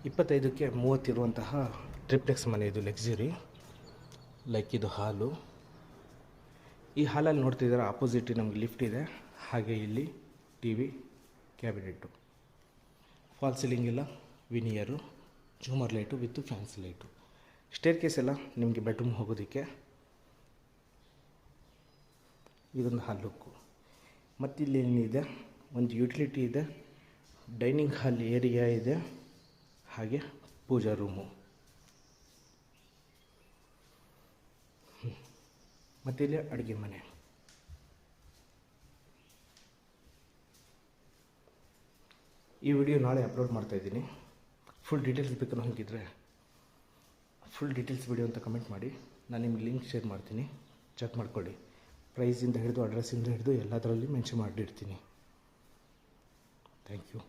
25ಕ್ಕೆ 30 ಇರುವಂತಹ ಟ್ರಿಪ್ಲೆಕ್ಸ್ ಮನೆ ಇದು, ಲಕ್ಸುರಿ. ಲೈಕ್ ಇದು ಹಾಲು. ಈ ಹಾಲಲ್ಲಿ ನೋಡ್ತಿದ್ದಾರೆ ಆಪೋಸಿಟ್ ನಮಗೆ ಲಿಫ್ಟ್ ಇದೆ, ಹಾಗೆ ಇಲ್ಲಿ T V cabinet, fall ceiling ಎಲ್ಲ ವಿನಿಯರು, ಝೂಮರ್ light with fancy light. Staircase ಎಲ್ಲ ನಿಮಗೆ ಬೆಡ್ರೂಮ್ ಹೋಗೋದಕ್ಕೆ. ಇದೊಂದು ಹಾಲ್ ಲುಕ್ಕು. ಮತ್ತಿಲ್ಲಿ ಏನಿದೆ, ಒಂದು ಯುಟಿಲಿಟಿ ಇದೆ, ಡೈನಿಂಗ್ ಹಾಲ್ ಏರಿಯಾ ಇದೆ, ಹಾಗೆ ಪೂಜಾ ರೂಮು. ಮತ್ತಿಲ್ಲಿ ಅಡುಗೆ ಮನೆ. ಈ ವಿಡಿಯೋ ನಾಳೆ ಅಪ್ಲೋಡ್ ಮಾಡ್ತಾಯಿದ್ದೀನಿ. ಫುಲ್ ಡೀಟೇಲ್ಸ್ ಬೇಕು ನನಗಿದ್ರೆ ಫುಲ್ ಡೀಟೇಲ್ಸ್ ವಿಡಿಯೋ ಅಂತ ಕಮೆಂಟ್ ಮಾಡಿ, ನಾನು ನಿಮ್ಗೆ ಲಿಂಕ್ ಶೇರ್ ಮಾಡ್ತೀನಿ, ಚೆಕ್ ಮಾಡ್ಕೊಳ್ಳಿ. ಪ್ರೈಸಿಂದ ಹಿಡಿದು ಅಡ್ರೆಸ್ಸಿಂದ ಹಿಡಿದು ಎಲ್ಲದರಲ್ಲಿ ಮೆನ್ಷನ್ ಮಾಡಿರ್ತೀನಿ. Thank you.